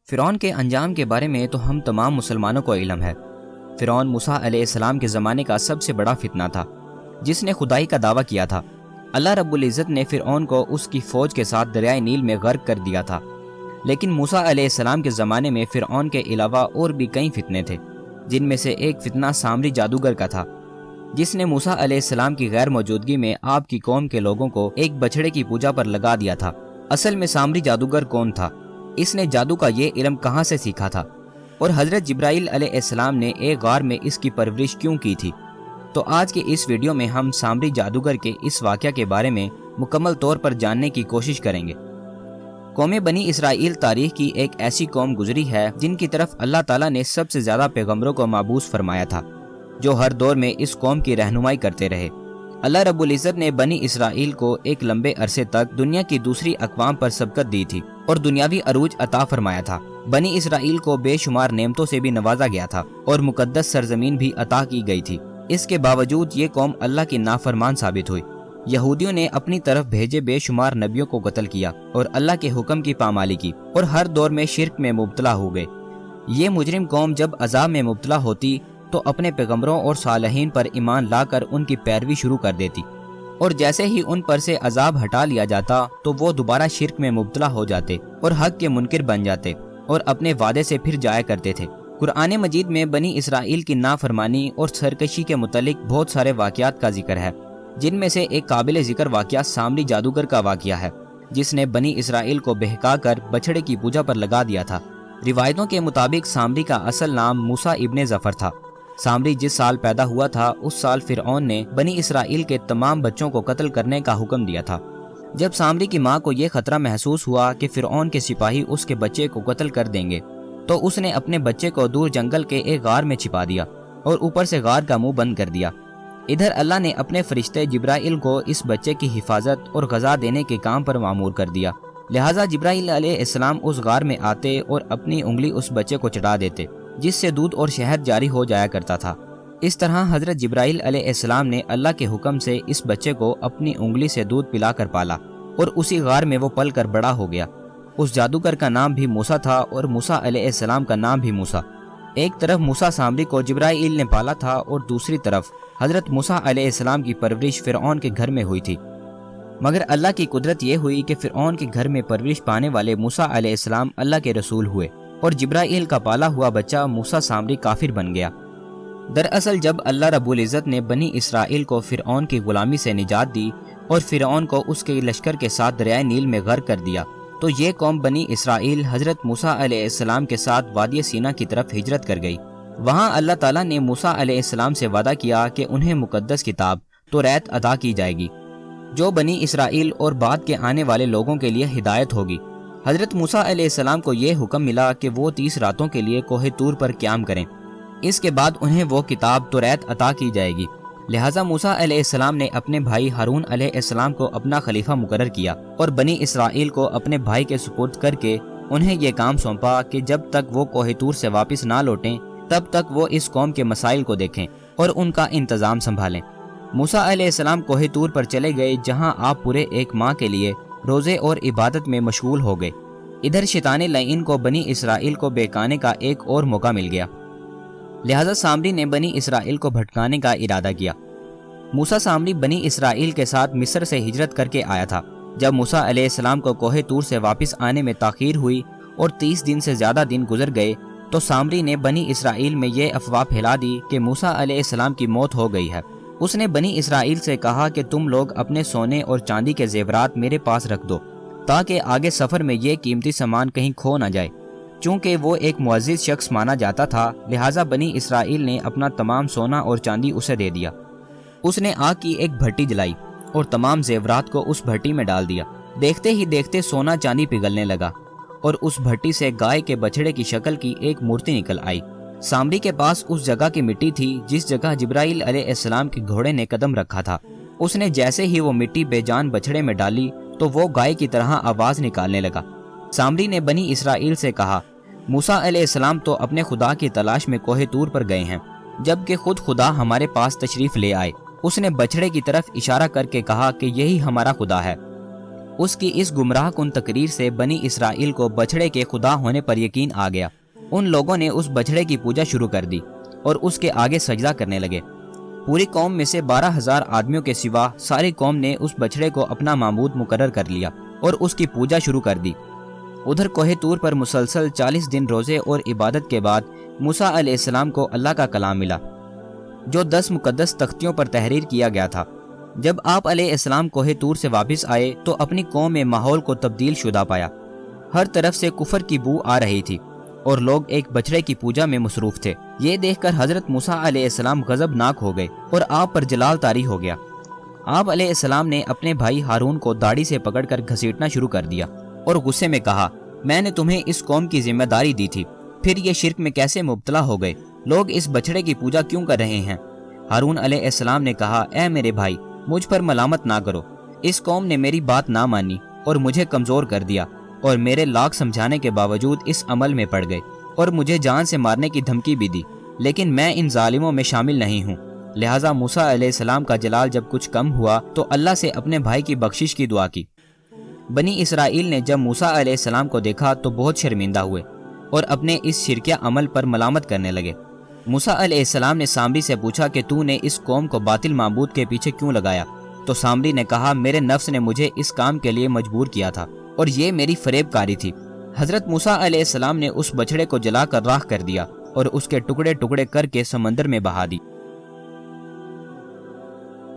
فرعون کے انجام کے بارے میں تو ہم تمام مسلمانوں کو علم ہے۔ فرعون موسیٰ علیہ السلام کے زمانے کا سب سے بڑا فتنہ تھا، جس نے خدائی کا دعویٰ کیا تھا۔ اللہ رب العزت نے فرعون کو اس کی فوج کے ساتھ دریائے نیل میں غرق کر دیا تھا۔ لیکن موسیٰ علیہ السلام کے زمانے میں فرعون کے علاوہ اور بھی کئی فتنے تھے، جن میں سے ایک فتنہ سامری جادوگر کا تھا، جس نے موسیٰ علیہ السلام کی غیر موجودگی میں آپ کی قوم کے لوگوں کو ایک بچھڑے کی پوجا پر لگا دیا تھا۔ اصل میں سامری جادوگر کون تھا؟ اس نے جادو کا یہ علم کہاں سے سیکھا تھا؟ اور حضرت جبرائیل علیہ السلام نے ایک غار میں اس کی پرورش کیوں کی تھی؟ تو آج کے اس ویڈیو میں ہم سامری جادوگر کے اس واقعہ کے بارے میں مکمل طور پر جاننے کی کوشش کریں گے۔ قوم بنی اسرائیل تاریخ کی ایک ایسی قوم گزری ہے جن کی طرف اللہ تعالیٰ نے سب سے زیادہ پیغمبروں کو مبعوث فرمایا تھا، جو ہر دور میں اس قوم کی رہنمائی کرتے رہے۔ اللہ رب العزت نے بنی اسرائیل کو ایک لمبے عرصے تک دنیا کی دوسری اقوام پر سبقت دی تھی اور دنیاوی عروج عطا فرمایا تھا۔ بنی اسرائیل کو بے شمار نعمتوں سے بھی نوازا گیا تھا اور مقدس سرزمین بھی عطا کی گئی تھی۔ اس کے باوجود یہ قوم اللہ کی نافرمان ثابت ہوئی۔ یہودیوں نے اپنی طرف بھیجے بے شمار نبیوں کو قتل کیا اور اللہ کے حکم کی پامالی کی، اور ہر دور میں شرک میں مبتلا ہو گئے۔ یہ مجرم قوم جب عذاب میں مبتلا ہوتی تو اپنے پیغمبروں اور صالحین پر ایمان لا کر ان کی پیروی شروع کر دیتی، اور جیسے ہی ان پر سے عذاب ہٹا لیا جاتا تو وہ دوبارہ شرک میں مبتلا ہو جاتے اور حق کے منکر بن جاتے اور اپنے وعدے سے پھر جایا کرتے تھے۔ قرآن مجید میں بنی اسرائیل کی نافرمانی اور سرکشی کے متعلق بہت سارے واقعات کا ذکر ہے، جن میں سے ایک قابل ذکر واقعہ سامری جادوگر کا واقعہ ہے، جس نے بنی اسرائیل کو بہکا کر بچھڑے کی پوجا پر لگا دیا تھا۔ روایتوں کے مطابق سامری کا اصل نام موسیٰ ابن ظفر تھا۔ سامری جس سال پیدا ہوا تھا اس سال فرعون نے بنی اسرائیل کے تمام بچوں کو قتل کرنے کا حکم دیا تھا۔ جب سامری کی ماں کو یہ خطرہ محسوس ہوا کہ فرعون کے سپاہی اس کے بچے کو قتل کر دیں گے، تو اس نے اپنے بچے کو دور جنگل کے ایک غار میں چھپا دیا اور اوپر سے غار کا منہ بند کر دیا۔ ادھر اللہ نے اپنے فرشتے جبرائیل کو اس بچے کی حفاظت اور غذا دینے کے کام پر مامور کر دیا، لہٰذا جبرائیل علیہ السلام اس غار میں آتے اور اپنی انگلی اس بچے کو چٹا دیتے، جس سے دودھ اور شہد جاری ہو جایا کرتا تھا۔ اس طرح حضرت جبرائیل علیہ السلام نے اللہ کے حکم سے اس بچے کو اپنی انگلی سے دودھ پلا کر پالا، اور اسی غار میں وہ پل کر بڑا ہو گیا۔ اس جادوگر کا نام بھی موسیٰ تھا اور موسیٰ علیہ السلام کا نام بھی موسیٰ۔ ایک طرف موسیٰ سامری کو جبرائیل نے پالا تھا اور دوسری طرف حضرت موسیٰ علیہ السلام کی پرورش فرعون کے گھر میں ہوئی تھی۔ مگر اللہ کی قدرت یہ ہوئی کہ فرعون کے گھر میں پرورش پانے والے موسیٰ علیہ السلام اللہ کے رسول ہوئے، اور جبرائیل کا پالا ہوا بچہ موسیٰ سامری کافر بن گیا۔ دراصل جب اللہ رب العزت نے بنی اسرائیل کو فرعون کی غلامی سے نجات دی اور فرعون کو اس کے لشکر کے ساتھ دریائے نیل میں غرق کر دیا، تو یہ قوم بنی اسرائیل حضرت موسیٰ علیہ السلام کے ساتھ وادی سینا کی طرف ہجرت کر گئی۔ وہاں اللہ تعالیٰ نے موسیٰ علیہ السلام سے وعدہ کیا کہ انہیں مقدس کتاب توریت عطا کی جائے گی، جو بنی اسرائیل اور بعد کے آنے والے لوگوں کے لیے ہدایت ہوگی۔ حضرت موسیٰ علیہ السلام کو یہ حکم ملا کہ وہ 30 راتوں کے لیے کوہ طور پر قیام کریں، اس کے بعد انہیں وہ کتاب توریت عطا کی جائے گی۔ لہٰذا موسیٰ علیہ السلام نے اپنے بھائی ہارون علیہ السلام کو اپنا خلیفہ مقرر کیا اور بنی اسرائیل کو اپنے بھائی کے سپرد کر کے انہیں یہ کام سونپا کہ جب تک وہ کوہ طور سے واپس نہ لوٹیں تب تک وہ اس قوم کے مسائل کو دیکھیں اور ان کا انتظام سنبھالیں۔ موسیٰ علیہ السلام کوہ طور پر چلے گئے، جہاں آپ پورے ایک ماہ کے لیے روزے اور عبادت میں مشغول ہو گئے۔ ادھر شیطان لعین کو بنی اسرائیل کو بہکانے کا ایک اور موقع مل گیا، لہٰذا سامری نے بنی اسرائیل کو بھٹکانے کا ارادہ کیا۔ موسیٰ سامری بنی اسرائیل کے ساتھ مصر سے ہجرت کر کے آیا تھا۔ جب موسیٰ علیہ السلام کو کوہ طور سے واپس آنے میں تاخیر ہوئی اور 30 دن سے زیادہ دن گزر گئے، تو سامری نے بنی اسرائیل میں یہ افواہ پھیلا دی کہ موسیٰ علیہ السلام کی موت ہو گئی ہے۔ اس نے بنی اسرائیل سے کہا کہ تم لوگ اپنے سونے اور چاندی کے زیورات میرے پاس رکھ دو، تاکہ آگے سفر میں یہ قیمتی سامان کہیں کھو نہ جائے۔ چونکہ وہ ایک معزز شخص مانا جاتا تھا، لہٰذا بنی اسرائیل نے اپنا تمام سونا اور چاندی اسے دے دیا۔ اس نے آگ کی ایک بھٹی جلائی اور تمام زیورات کو اس بھٹی میں ڈال دیا۔ دیکھتے ہی دیکھتے سونا چاندی پگھلنے لگا اور اس بھٹی سے گائے کے بچھڑے کی شکل کی ایک مورتی نکل آئی۔ سامری کے پاس اس جگہ کی مٹی تھی جس جگہ جبرائیل علیہ السلام کے گھوڑے نے قدم رکھا تھا۔ اس نے جیسے ہی وہ مٹی بے جان بچھڑے میں ڈالی تو وہ گائے کی طرح آواز نکالنے لگا۔ سامری نے بنی اسرائیل سے کہا، موسیٰ علیہ السلام تو اپنے خدا کی تلاش میں کوہ طور پر گئے ہیں، جبکہ خود خدا ہمارے پاس تشریف لے آئے۔ اس نے بچھڑے کی طرف اشارہ کر کے کہا کہ یہی ہمارا خدا ہے۔ اس کی اس گمراہ کن تقریر سے بنی اسرائیل کو بچھڑے کے خدا ہونے پر یقین آ گیا۔ ان لوگوں نے اس بچھڑے کی پوجا شروع کر دی اور اس کے آگے سجدہ کرنے لگے۔ پوری قوم میں سے 12,000 آدمیوں کے سوا ساری قوم نے اس بچھڑے کو اپنا معبود مقرر کر لیا اور اس کی پوجا شروع کر دی۔ ادھر کوہ طور پر مسلسل 40 دن روزے اور عبادت کے بعد موسیٰ علیہ السلام کو اللہ کا کلام ملا، جو 10 مقدس تختیوں پر تحریر کیا گیا تھا۔ جب آپ علیہ السلام کوہ طور سے واپس آئے تو اپنی قوم میں ماحول کو تبدیل شدہ پایا۔ ہر طرف سے کفر کی بو آ رہی تھی اور لوگ ایک بچھڑے کی پوجا میں مصروف تھے۔ یہ دیکھ کر حضرت موسیٰ علیہ السلام غضبناک ہو گئے اور آپ پر جلال طاری ہو گیا۔ آپ علیہ السلام نے اپنے بھائی ہارون کو داڑھی سے پکڑ کر گھسیٹنا شروع کر دیا اور غصے میں کہا، میں نے تمہیں اس قوم کی ذمہ داری دی تھی، پھر یہ شرک میں کیسے مبتلا ہو گئے؟ لوگ اس بچھڑے کی پوجا کیوں کر رہے ہیں؟ ہارون علیہ السلام نے کہا، اے میرے بھائی، مجھ پر ملامت نہ کرو۔ اس قوم نے میری بات نہ مانی اور مجھے کمزور کر دیا، اور میرے لاکھ سمجھانے کے باوجود اس عمل میں پڑ گئے اور مجھے جان سے مارنے کی دھمکی بھی دی، لیکن میں ان ظالموں میں شامل نہیں ہوں۔ لہٰذا موسیٰ علیہ السلام کا جلال جب کچھ کم ہوا تو اللہ سے اپنے بھائی کی بخشش کی دعا کی۔ بنی اسرائیل نے جب موسیٰ علیہ السلام کو دیکھا تو بہت شرمندہ ہوئے اور اپنے اس شرکیہ عمل پر ملامت کرنے لگے۔ موسیٰ علیہ السلام نے سامری سے پوچھا کہ تو نے اس قوم کو باطل معبود کے پیچھے کیوں لگایا؟ تو سامری نے کہا، میرے نفس نے مجھے اس کام کے لیے مجبور کیا تھا اور یہ میری فریب کاری تھی۔ حضرت موسیٰ علیہ السلام نے اس بچھڑے کو جلا کر راکھ کر دیا اور اس کے ٹکڑے ٹکڑے کر کے سمندر میں بہا دی۔